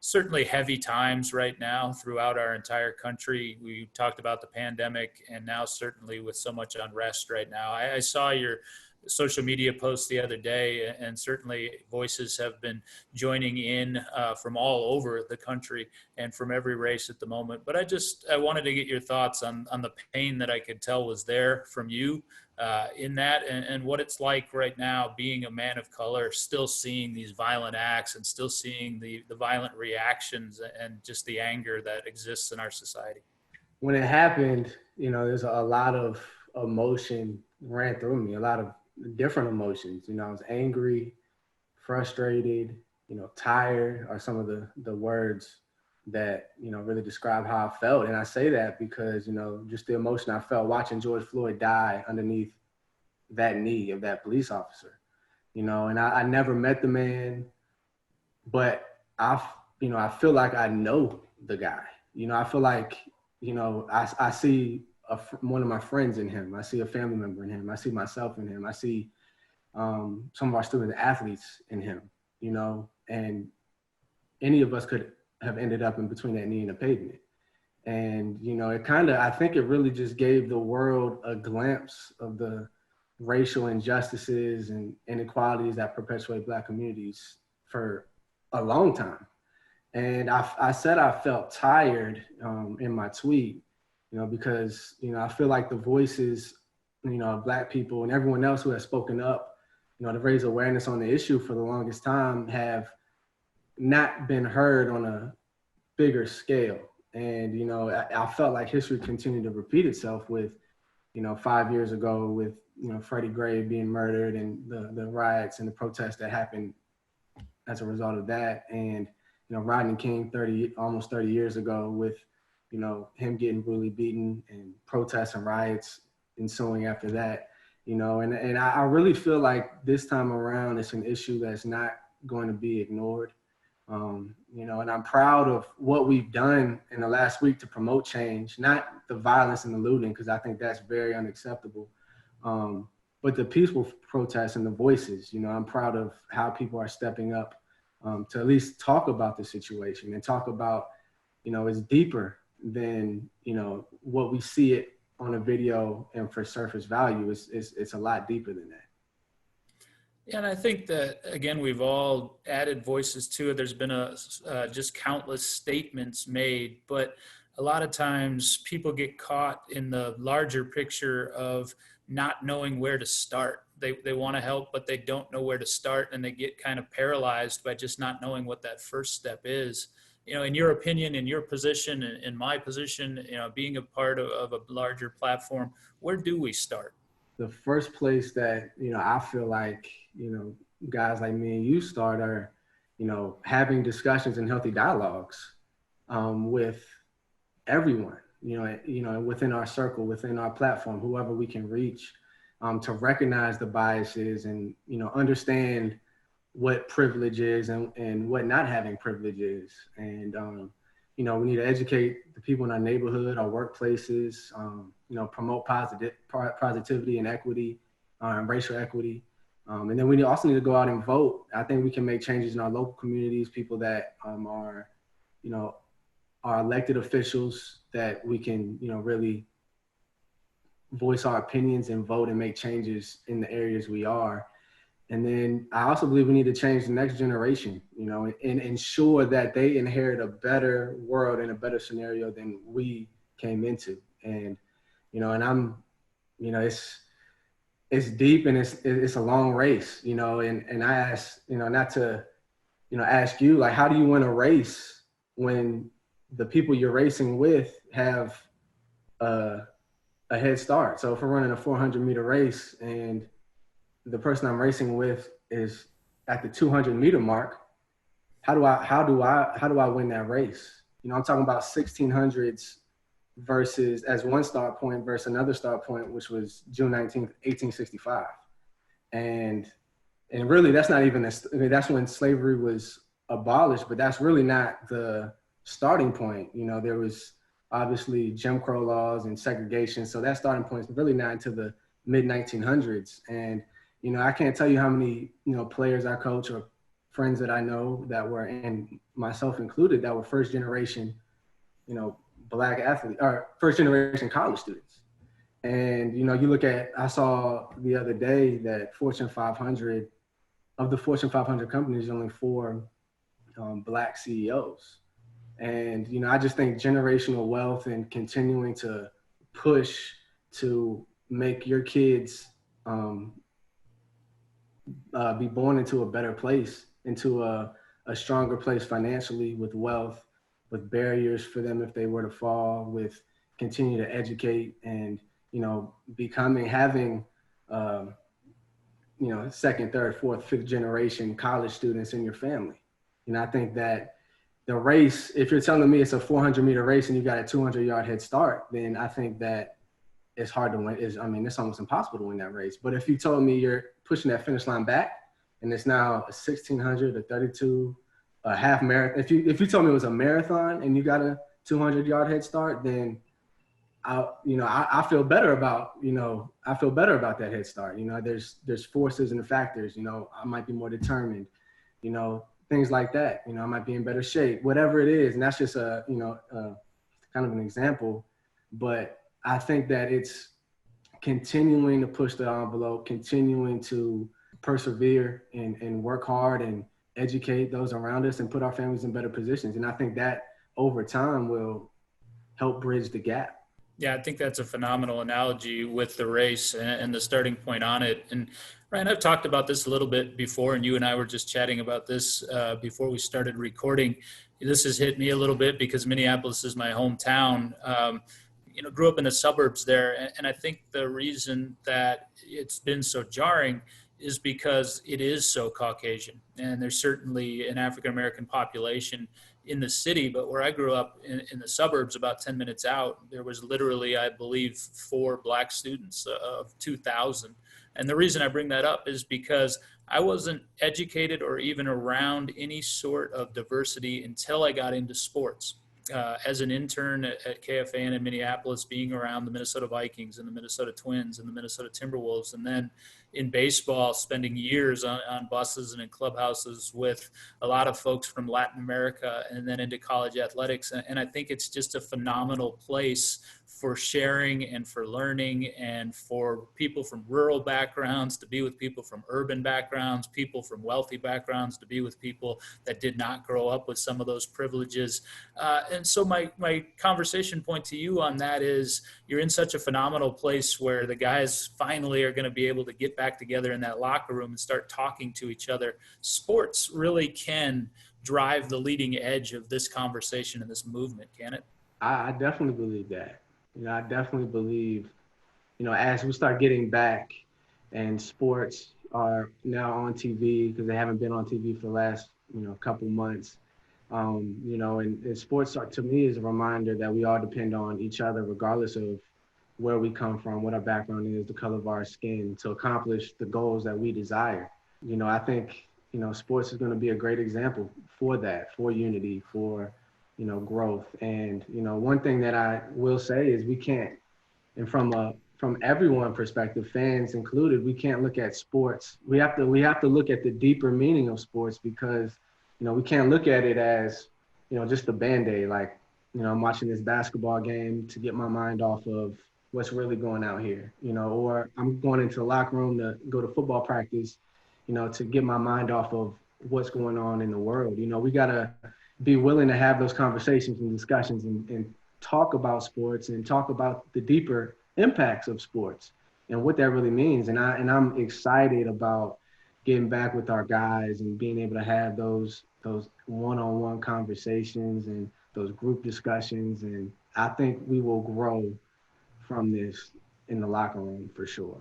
certainly heavy times right now throughout our entire country. We talked about the pandemic, and now certainly with so much unrest right now. I saw your social media post the other day, and certainly voices have been joining in from all over the country and from every race at the moment. But I wanted to get your thoughts on the pain that I could tell was there from you in that, and what it's like right now being a man of color, still seeing these violent acts and still seeing the violent reactions and just the anger that exists in our society. When it happened, there's a lot of emotion ran through me, a lot of different emotions. I was angry, frustrated, tired are some of the words that, really describe how I felt. And I say that because, just the emotion I felt watching George Floyd die underneath that knee of that police officer, and I never met the man, but I feel like I know the guy. I feel like, I see one of my friends in him. I see a family member in him. I see myself in him. I see some of our student athletes in him, and any of us could have ended up in between that knee and the pavement. And, I think it really just gave the world a glimpse of the racial injustices and inequalities that perpetuate Black communities for a long time. And I said I felt tired in my tweet, because, I feel like the voices, of Black people and everyone else who has spoken up, to raise awareness on the issue for the longest time have not been heard on a bigger scale. And, I felt like history continued to repeat itself with, 5 years ago with, Freddie Gray being murdered and the riots and the protests that happened as a result of that. And, Rodney King almost 30 years ago with, him getting brutally beaten and protests and riots ensuing after that, and I really feel like this time around, it's an issue that's not going to be ignored. And I'm proud of what we've done in the last week to promote change, not the violence and the looting, because I think that's very unacceptable. But the peaceful protests and the voices, I'm proud of how people are stepping up to at least talk about the situation and talk about, it's deeper than, what we see it on a video and for surface value. It's a lot deeper than that. And I think that, again, we've all added voices to it. There's been just countless statements made, but a lot of times people get caught in the larger picture of not knowing where to start. They want to help, but they don't know where to start, and they get kind of paralyzed by just not knowing what that first step is. In your opinion, in your position, in my position, being a part of a larger platform, where do we start? The first place that, I feel like, guys like me and you start are, having discussions and healthy dialogues with everyone, within our circle, within our platform, whoever we can reach, to recognize the biases and, understand what privilege is and what not having privilege is. And, we need to educate the people in our neighborhood, our workplaces, promote positivity and equity and racial equity. And then we also need to go out and vote. I think we can make changes in our local communities, people that are elected officials, that we can, really voice our opinions and vote and make changes in the areas we are. And then I also believe we need to change the next generation, and ensure that they inherit a better world and a better scenario than we came into. And, and I'm, it's deep and it's a long race, and I ask, not to, ask you, like, how do you win a race when the people you're racing with have a head start? So if we're running a 400-meter race and the person I'm racing with is at the 200-meter mark, how do I win that race? I'm talking about 1600s versus as one start point versus another start point, which was June 19th, 1865. And really that's not even, that's when slavery was abolished, but that's really not the starting point. There was obviously Jim Crow laws and segregation. So that starting point is really not until the mid 1900s. And, I can't tell you how many, players I coach or friends that I know that were, and myself included, that were first generation, Black athletes or first generation college students. And, you look at, I saw the other day that of the Fortune 500 companies, only four Black CEOs. And, I just think generational wealth and continuing to push to make your kids be born into a better place, into a stronger place financially, with wealth, with barriers for them if they were to fall, with continue to educate and, having, second, third, fourth, fifth generation college students in your family. I think that the race, if you're telling me it's a 400-meter race and you got a 200-yard head start, then I think that it's hard to win. It's almost impossible to win that race. But if you told me you're pushing that finish line back and it's now a 1600, a 32, a half marathon, if you told me it was a marathon and you got a 200-yard head start, then I feel better about that head start. There's forces and factors. I might be more determined. Things like that. I might be in better shape, whatever it is. And that's just kind of an example. But I think that it's continuing to push the envelope, continuing to persevere and work hard and educate those around us and put our families in better positions. And I think that over time will help bridge the gap. Yeah, I think that's a phenomenal analogy with the race and the starting point on it. And Ryan, I've talked about this a little bit before, and you and I were just chatting about this before we started recording. This has hit me a little bit because Minneapolis is my hometown. Grew up in the suburbs there. And I think the reason that it's been so jarring is because it is so Caucasian. And there's certainly an African-American population in the city, but where I grew up in the suburbs, about 10 minutes out, there was literally, I believe, 4 Black students of 2,000. And the reason I bring that up is because I wasn't educated or even around any sort of diversity until I got into sports. As an intern at KFAN in Minneapolis, being around the Minnesota Vikings and the Minnesota Twins and the Minnesota Timberwolves, and then in baseball, spending years on buses and in clubhouses with a lot of folks from Latin America, and then into college athletics. And I think it's just a phenomenal place for sharing and for learning, and for people from rural backgrounds to be with people from urban backgrounds, people from wealthy backgrounds to be with people that did not grow up with some of those privileges. And so my conversation point to you on that is, you're in such a phenomenal place where the guys finally are going to be able to get back together in that locker room and start talking to each other. Sports really can drive the leading edge of this conversation and this movement, can it? I definitely believe that. I definitely believe, as we start getting back and sports are now on TV, because they haven't been on TV for the last, couple months, and sports are, to me, is a reminder that we all depend on each other, regardless of where we come from, what our background is, the color of our skin, to accomplish the goals that we desire. I think, sports is going to be a great example for that, for unity, for growth. And, one thing that I will say is we can't, and from everyone perspective, fans included, we can't look at sports. We have to look at the deeper meaning of sports, because, we can't look at it as, just a Band-Aid. Like, I'm watching this basketball game to get my mind off of what's really going out here, or I'm going into the locker room to go to football practice, to get my mind off of what's going on in the world. We got to be willing to have those conversations and discussions and talk about sports and talk about the deeper impacts of sports and what that really means. And I'm excited about getting back with our guys and being able to have those one-on-one conversations and those group discussions. And I think we will grow from this in the locker room for sure.